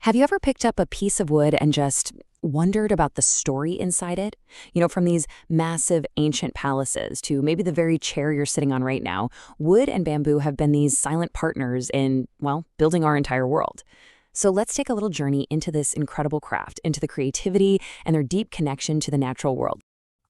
Have you ever picked up a piece of wood and just wondered about the story inside it? From these massive ancient palaces to maybe the very chair you're sitting on right now, wood and bamboo have been these silent partners in, well, building our entire world. So let's take a little journey into this incredible craft, into the creativity and their deep connection to the natural world.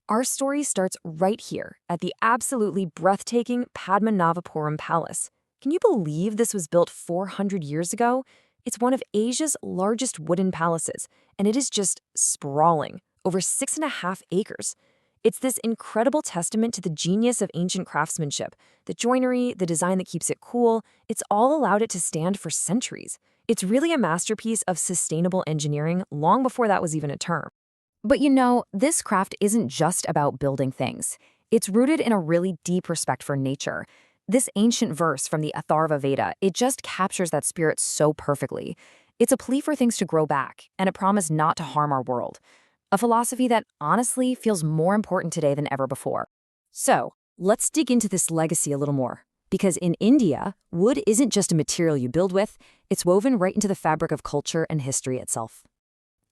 Our story starts right here at the absolutely breathtaking Padmanabhapuram Palace. Can you believe this was built 400 years ago? It's one of Asia's largest wooden palaces, and it is just sprawling, over 6.5 acres. It's this incredible testament to the genius of ancient craftsmanship. The joinery, the design that keeps it cool, it's all allowed it to stand for centuries. It's really a masterpiece of sustainable engineering long before that was even a term. But this craft isn't just about building things. It's rooted in a really deep respect for nature. This ancient verse from the Atharva Veda, it just captures that spirit so perfectly. It's a plea for things to grow back and a promise not to harm our world. A philosophy that honestly feels more important today than ever before. So, let's dig into this legacy a little more. Because in India, wood isn't just a material you build with, it's woven right into the fabric of culture and history itself.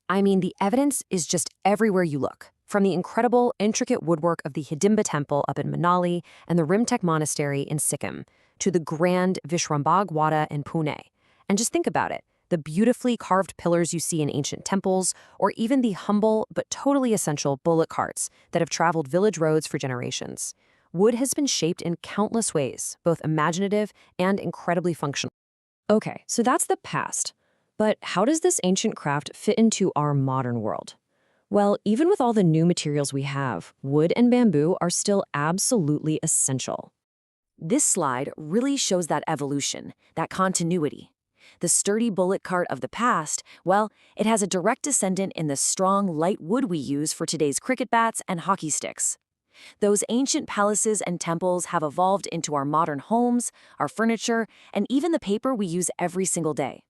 I mean, the evidence is just everywhere you look. From the incredible, intricate woodwork of the Hidimba Temple up in Manali and the Rimtek Monastery in Sikkim, to the grand Vishrambag Wada in Pune. And just think about it, the beautifully carved pillars you see in ancient temples, or even the humble but totally essential bullock carts that have traveled village roads for generations. Wood has been shaped in countless ways, both imaginative and incredibly functional. Okay, so that's the past. But how does this ancient craft fit into our modern world? Well, even with all the new materials we have, wood and bamboo are still absolutely essential. This slide really shows that evolution, that continuity. The sturdy bullock cart of the past, well, it has a direct descendant in the strong, light wood we use for today's cricket bats and hockey sticks. Those ancient palaces and temples have evolved into our modern homes, our furniture, and even the paper we use every single day.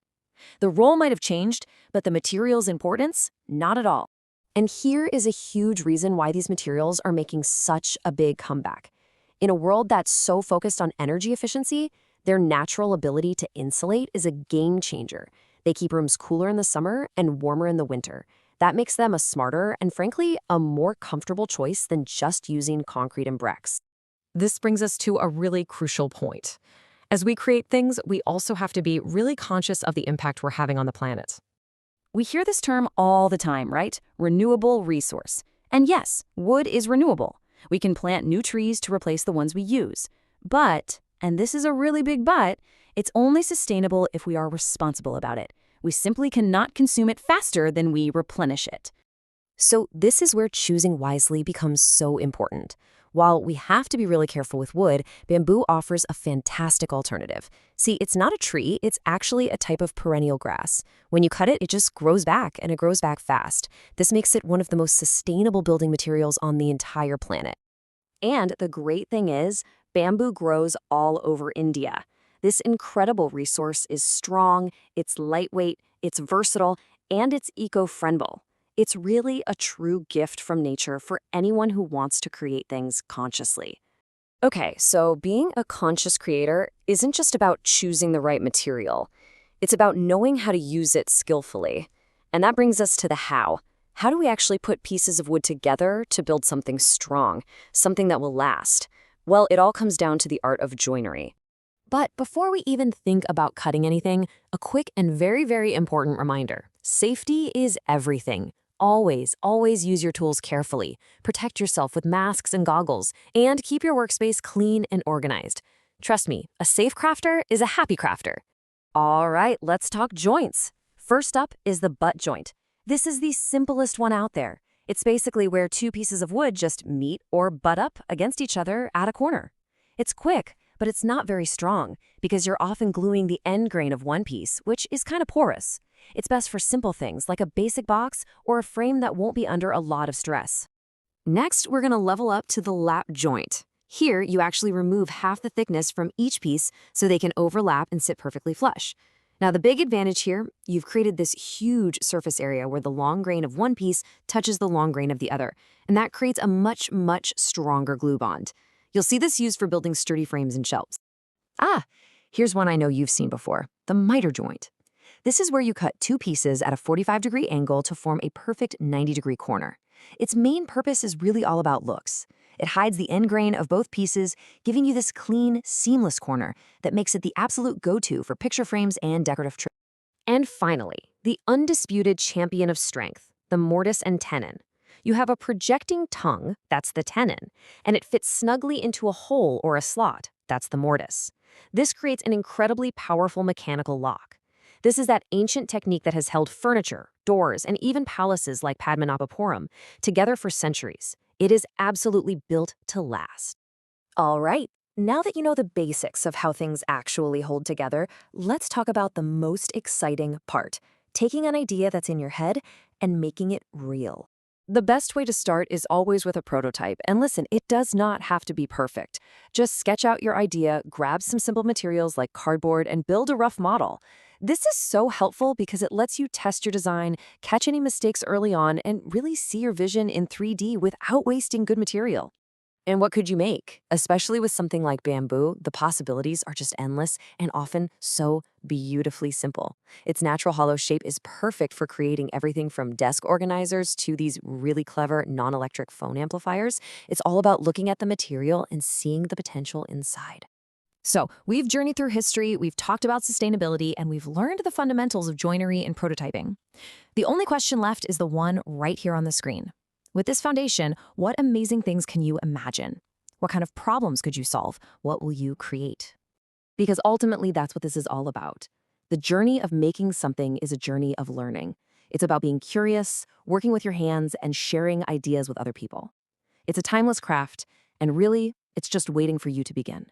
The role might have changed, but the material's importance, not at all. And here is a huge reason why these materials are making such a big comeback. In a world that's so focused on energy efficiency, their natural ability to insulate is a game changer. They keep rooms cooler in the summer and warmer in the winter. That makes them a smarter and, frankly, a more comfortable choice than just using concrete and bricks. This brings us to a really crucial point. As we create things, we also have to be really conscious of the impact we're having on the planet. We hear this term all the time, right? Renewable resource. And yes, wood is renewable. We can plant new trees to replace the ones we use. But, and this is a really big but, it's only sustainable if we are responsible about it. We simply cannot consume it faster than we replenish it. So this is where choosing wisely becomes so important. While we have to be really careful with wood, bamboo offers a fantastic alternative. See, it's not a tree, it's actually a type of perennial grass. When you cut it, it just grows back, and it grows back fast. This makes it one of the most sustainable building materials on the entire planet. And the great thing is, bamboo grows all over India. This incredible resource is strong, it's lightweight, it's versatile, and it's eco-friendly. It's really a true gift from nature for anyone who wants to create things consciously. Okay, so being a conscious creator isn't just about choosing the right material. It's about knowing how to use it skillfully. And that brings us to the how. How do we actually put pieces of wood together to build something strong, something that will last? Well, it all comes down to the art of joinery. But before we even think about cutting anything, a quick and very, very important reminder. Safety is everything. Always use your tools carefully. Protect yourself with masks and goggles, and keep your workspace clean and organized. Trust me, a safe crafter is a happy crafter. All right, let's talk joints. First up is the butt joint. This is the simplest one out there. It's basically where two pieces of wood just meet or butt up against each other at a corner. It's quick, but it's not very strong because you're often gluing the end grain of one piece, which is kind of porous. It's best for simple things like a basic box or a frame that won't be under a lot of stress. Next, we're going to level up to the lap joint. Here, you actually remove half the thickness from each piece so they can overlap and sit perfectly flush. Now, the big advantage here, you've created this huge surface area where the long grain of one piece touches the long grain of the other, and that creates a much, much stronger glue bond. You'll see this used for building sturdy frames and shelves. Here's one I know you've seen before, the miter joint. This is where you cut two pieces at a 45-degree angle to form a perfect 90-degree corner. Its main purpose is really all about looks. It hides the end grain of both pieces, giving you this clean, seamless corner that makes it the absolute go-to for picture frames and decorative trim. And finally, the undisputed champion of strength, the mortise and tenon. You have a projecting tongue, that's the tenon, and it fits snugly into a hole or a slot, that's the mortise. This creates an incredibly powerful mechanical lock. This is that ancient technique that has held furniture, doors, and even palaces like Padmanabhapuram together for centuries. It is absolutely built to last. All right, now that you know the basics of how things actually hold together, let's talk about the most exciting part, taking an idea that's in your head and making it real. The best way to start is always with a prototype. And listen, it does not have to be perfect. Just sketch out your idea, grab some simple materials like cardboard, and build a rough model. This is so helpful because it lets you test your design, catch any mistakes early on, and really see your vision in 3D without wasting good material. And what could you make? Especially with something like bamboo, the possibilities are just endless and often so beautifully simple. Its natural hollow shape is perfect for creating everything from desk organizers to these really clever non-electric phone amplifiers. It's all about looking at the material and seeing the potential inside. So, we've journeyed through history, we've talked about sustainability, and we've learned the fundamentals of joinery and prototyping. The only question left is the one right here on the screen. With this foundation, what amazing things can you imagine? What kind of problems could you solve? What will you create? Because ultimately, that's what this is all about. The journey of making something is a journey of learning. It's about being curious, working with your hands, and sharing ideas with other people. It's a timeless craft, and really, it's just waiting for you to begin.